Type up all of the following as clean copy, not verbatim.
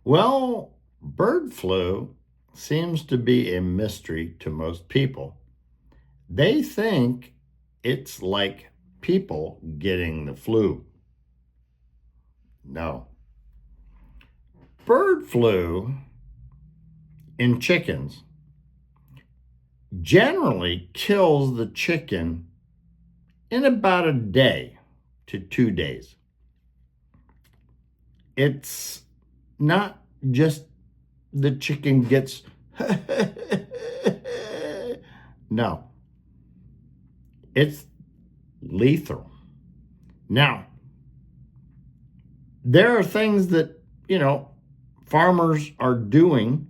Well, bird flu seems to be a mystery to most people. They think it's like people getting the flu. No. Bird flu in chickens generally kills the chicken in about a day to 2 days. It's not just the chicken gets no, it's lethal. Now, there are things that, farmers are doing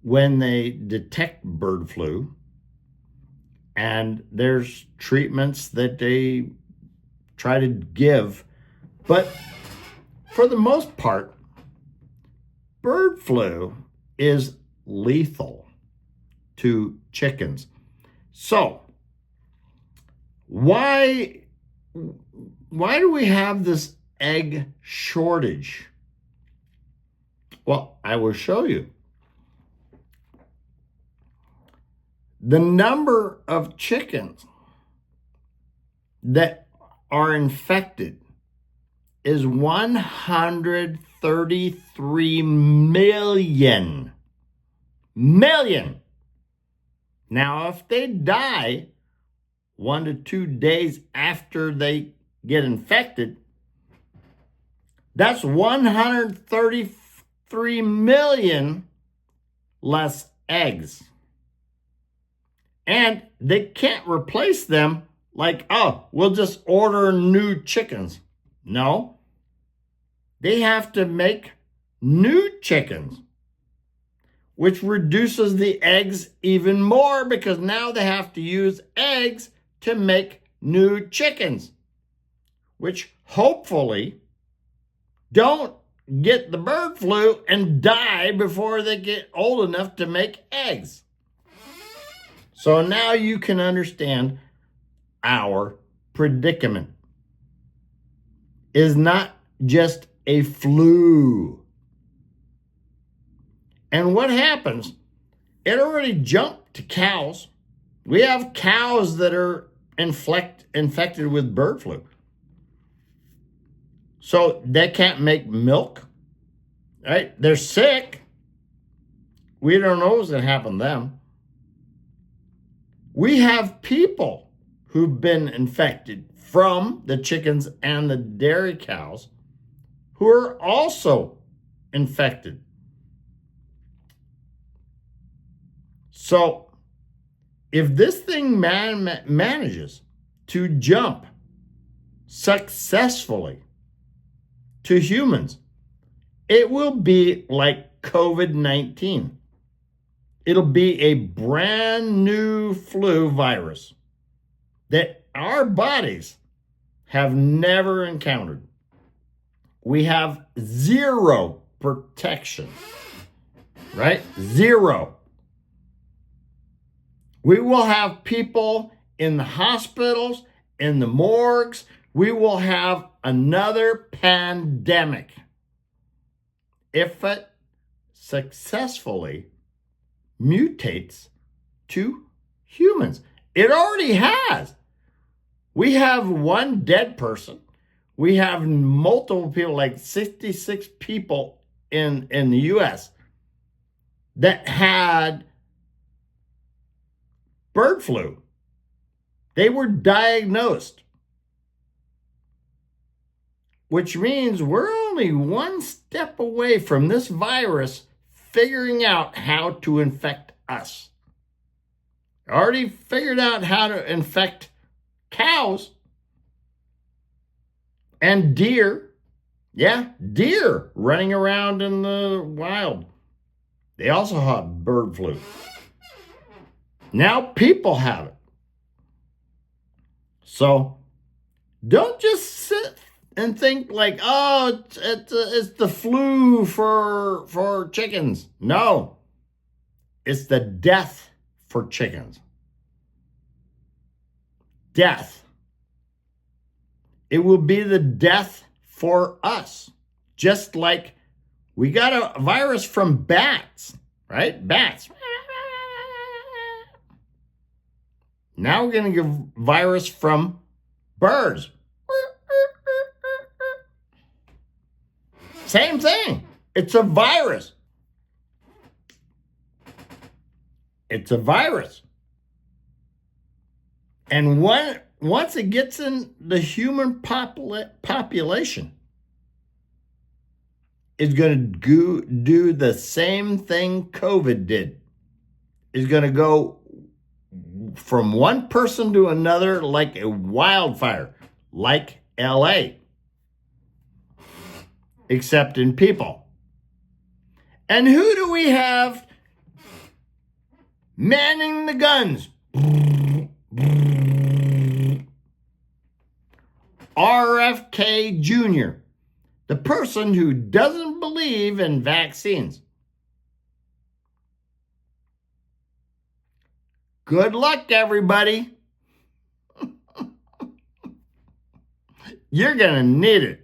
when they detect bird flu, and there's treatments that they try to give. But for the most part, bird flu is lethal to chickens. So, why do we have this egg shortage? Well, I will show you. The number of chickens that are infected is 133 million. Now, if they die 1 to 2 days after they get infected, that's 133 million less eggs. And they can't replace them like, oh, we'll just order new chickens. No. They have to make new chickens, which reduces the eggs even more because now they have to use eggs to make new chickens, which hopefully don't get the bird flu and die before they get old enough to make eggs. So now you can understand our predicament is not just a flu. And what happens? It already jumped to cows. We have cows that are infected with bird flu. So they can't make milk, right? They're sick. We don't know what's going to happen to them. We have people who've been infected from the chickens and the dairy cows who are also infected. So if this thing manages to jump successfully to humans, it will be like COVID-19. It'll be a brand new flu virus that our bodies have never encountered. We have zero protection, right? Zero. We will have people in the hospitals, in the morgues. We will have another pandemic if it successfully mutates to humans. It already has. We have one dead person. We have multiple people, like 66 people in the US that had bird flu. They were diagnosed, which means we're only one step away from this virus figuring out how to infect us. Already figured out how to infect cows and deer. Yeah, deer running around in the wild. They also have bird flu. Now people have it. So don't just sit and think like, oh, it's the flu for chickens. No, it's the death for chickens. Death. It will be the death for us, just like We got a virus from bats, right? Bats. Now we're going to get virus from birds. Same thing. It's a virus. It's a virus. And once it gets in the human population, it's going to do the same thing COVID did. It's going to go from one person to another like a wildfire, like LA, except in people. And who do we have manning the guns? RFK Jr., the person who doesn't believe in vaccines. Good luck, everybody. You're going to need it.